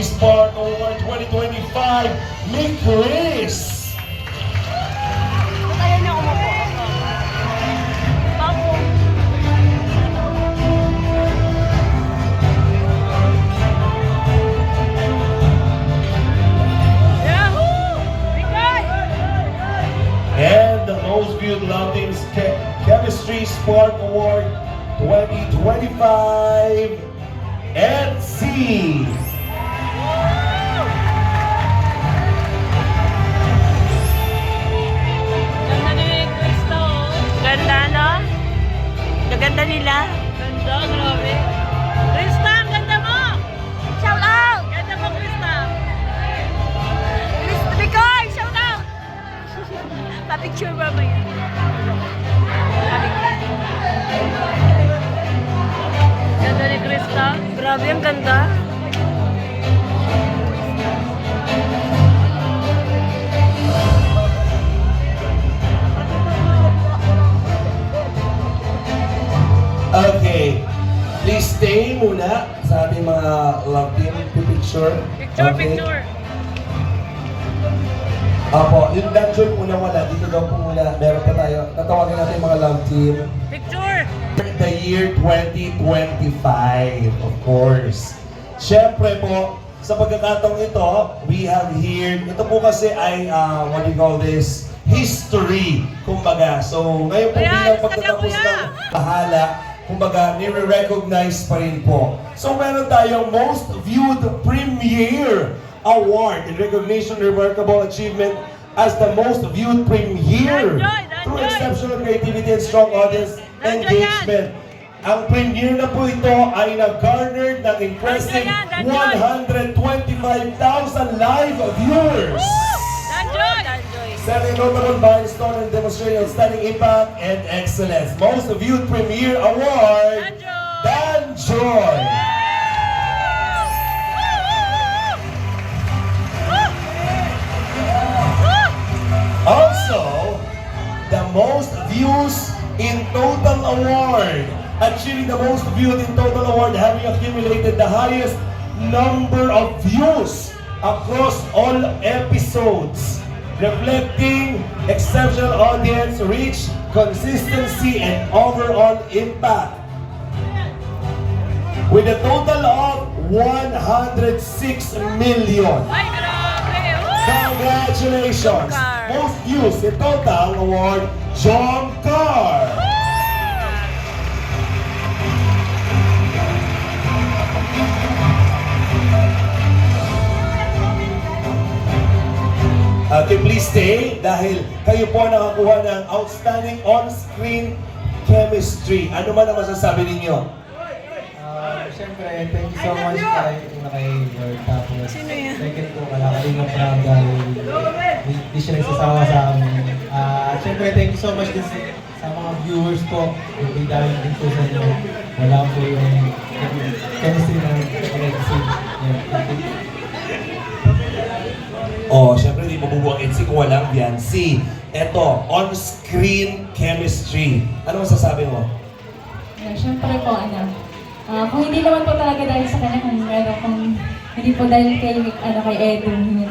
Chemistry Spark Award 2025, Mick Chris. Ayaw niya umupo. Bago. Yahoo! Bigay! And the most viewed love teams Chemistry Spark Award 2025, NC. Ganda ni Cristo. Ganda, no? Gaganda nila. Ganda, grabe. Krista, ang ganda mo! Shout out! Ganda mo, Krista. Krista, Bikoy! Shout out! Pa-picture ba ba yan? Ganda ni Krista. Grabe, ang ganda. Okay, please stay muna sa ating mga love team picture. Picture, picture. Apo, yung dungeon muna wala. Dito daw po muna. Meron pa tayo. Tatawagin natin yung mga love team. Picture! The year 2025, of course. Siyempre po, sa pagkakataong ito, we have here, ito po kasi ay, what do you call this? History, kumbaga. So, ngayon po Kuya, bilang alis ka dyan, pagtatapos kuya. ng bahala, kumbaga, nire-recognize pa rin po. So, meron tayong most viewed premiere award in recognition of remarkable achievement as the most viewed premiere through exceptional creativity and strong audience engagement. Ang premiere na po ito ay nag-garnered ng impressive 125,000 live viewers. Danjoy! Danjoy! Setting notable milestone and demonstrating outstanding impact and excellence. Most viewed premiere award, Danjoy! Also, the most views in total award, achieving the most viewed in total award, having accumulated the highest number of views across all episodes, reflecting exceptional audience reach, consistency, and overall impact. With a total of 106 million. Ay, grabe! Congratulations! Most views in total award, John Carr. Okay, please stay dahil kayo po nakakuha ng outstanding on-screen chemistry. Ano man ang masasabi ninyo? Siyempre, thank you so much kay Lord. Tapos, Sino yan? second po, kalakaling ng crowd dahil di siya nagsasawa sa amin. Siyempre, thank you so much din sa mga viewers po. Hindi dahil din po sa inyo. Wala po yung chemistry na nag-exceed. Oh, syempre di mabubuang NC kung walang Biancy. Eto, on-screen chemistry. Ano masasabi mo? Siyempre po, kung hindi naman po talaga dahil sa kanya, kung hindi po dahil kay Edwin,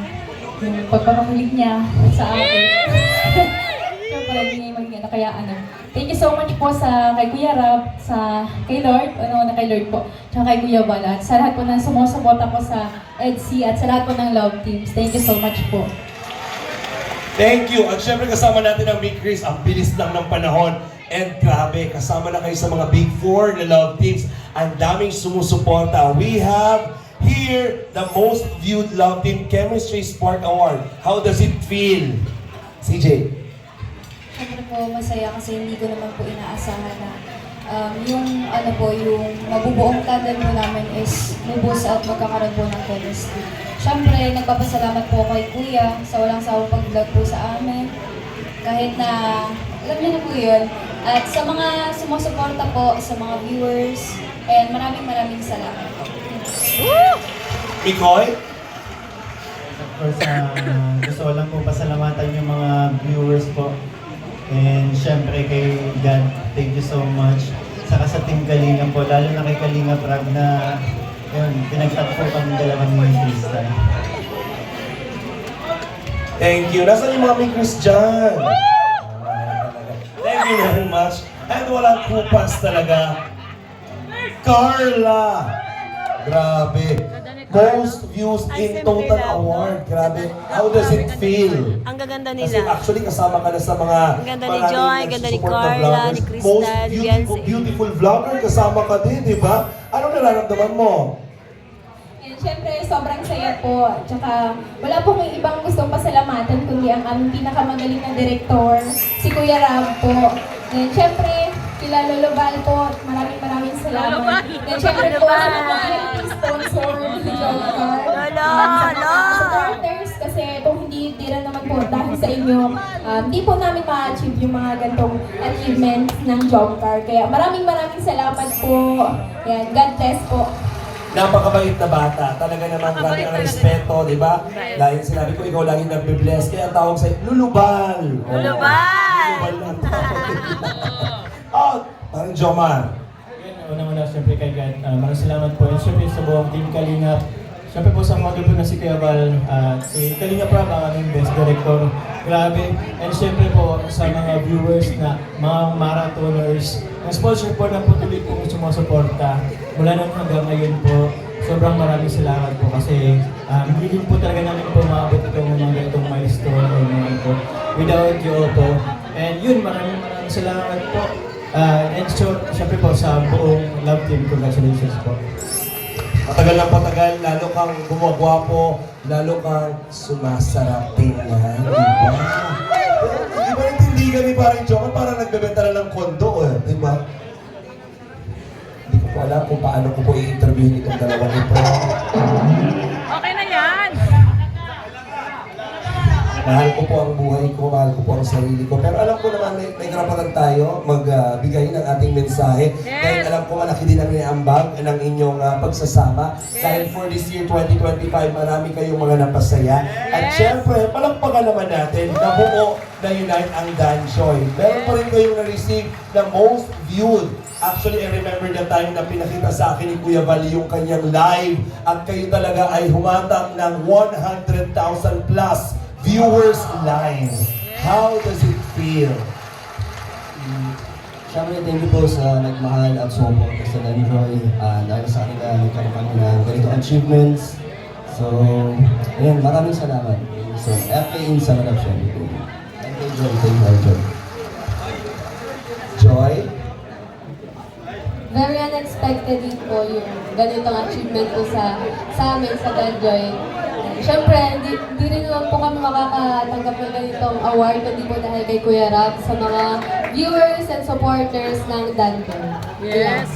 yung pagpapakulit niya sa akin. Siyempre, hindi maging kaya thank you so much po sa kay Kuya Rab, kay Lord, kay Lord po, tsaka kay Kuya Bala, at sa lahat po ng sumusuporta po sa EDC at sa lahat po ng love teams. Thank you so much po. Thank you. At syempre kasama natin ang Mick Chris. Ang bilis lang ng panahon. And grabe, kasama na kayo sa mga Big Four na love teams. Ang daming sumusuporta. We have here the most viewed love team Chemistry Spark Award. How does it feel? CJ? Siyempre po, masaya kasi hindi ko naman po inaasahan na yung mabubuong tandem po namin is lubos at magkakaroon po ng chemistry. Siyempre, nagpapasalamat po kay Kuya sa walang sawang pag-vlog po sa amin. Kahit na, alam niyo na po yun. At sa mga sumusuporta po, sa mga viewers, and maraming salamat po. Mikoy? Of course, gusto ko lang po pasalamatan yung mga viewers po. And syempre kay God, thank you so much. Saka sa Team Kalinga po, lalo na kay Kalinga Prab na yun, pinagtagpo kami dalawa ni Chris. Thank you. Nasaan yung Mami Chris dyan? Thank you very much. And walang kupas talaga. Carla! Grabe. Most views in total award. Grabe. How does it feel? Ang gaganda Kasi nila. actually kasama ka na sa mga Ang ganda ni maraming Joy, ganda ni nagsusupport na Carla, vloggers. ni Crystal, Most ni beautiful, Biancy. beautiful vlogger kasama ka din, di ba? Anong nararamdaman mo? And syempre, sobrang saya po. Tsaka, wala po may ibang gustong pasalamatan kundi ang aming pinakamagaling na direktor, si Kuya Rab po. And syempre, kila Lolo Val po, maraming salamat. And syempre po, sa mga sponsor ni Jomcar. Lolo! Supporters, kasi kung hindi rin naman po dahil sa inyo, hindi po namin ma-achieve yung mga gantong achievements ng Jomcar. Kaya maraming salamat po. Yan, God bless po. Napakabait na bata. Talaga naman grabe ang respeto, di ba? Dahil sinabi ko, ikaw lagi nagbe-bless. Kaya ang tawag sa'yo, Lulubal! Lulubal! Lulubal na ang tawag. Oh, parang Jomar. Una-una, siyempre kay God, maraming salamat po. And siyempre sa buong Team Kalingap, siyempre po sa model po na si Kuya Val, si Kalingap Prab, ang aming best director. Grabe. And siyempre po sa mga viewers na mga marathoners, ang sponsor po na po tuloy po sumusuporta. Mula nung hanggang ngayon po, sobrang maraming salamat po kasi hindi din po talaga namin po maabot itong mga ganitong milestone o mga po without you po. And yun, maraming salamat po. And syempre po sa buong love team, congratulations po. Matagal ng patagal, lalo kang gumagwapo, lalo kang sumasarap tingnan, di ba? Di ba hindi kami parang Jomar, parang nagbebenta na ng kondo, di ba? Hindi ko po alam kung paano ko po i-interviewin itong dalawang ito. Okay na yan! Mahal ko po ang buhay ko, mahal ko po ang sarili ko. Pero alam ko naman, may karapatan tayo magbigay ng ating mensahe. Dahil alam ko malaki din ang iniambag ng inyong pagsasama. Dahil for this year 2025, marami kayong mga napasaya. At syempre, palagpagan naman natin na buo na unite ang Danjoy. Meron pa rin kayong na-receive na most viewed. Actually, I remember the time na pinakita sa akin ni Kuya Val yung kanyang live at kayo talaga ay humatak ng 100,000 plus viewers live. How does it feel? Siyempre, thank you po sa nagmahal at support sa Danjoy. Dahil sa kanila, nagkaroon kami ng ganitong achievements. So, ayun, maraming salamat. So, FK sa Manap syempre. Thank you, Joy. Thank you, Joy. Joy? Very unexpected din po yung ganitong achievement po sa amin sa Danjoy. Siyempre, hindi rin naman po kami makakatanggap ng ganitong award kundi po dahil kay Kuya Rab sa mga viewers and supporters ng Danjoy. Yes!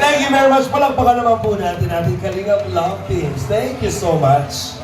Thank you very much. Palagpakan naman po natin ating Kalingap Love Teams. Thank you so much.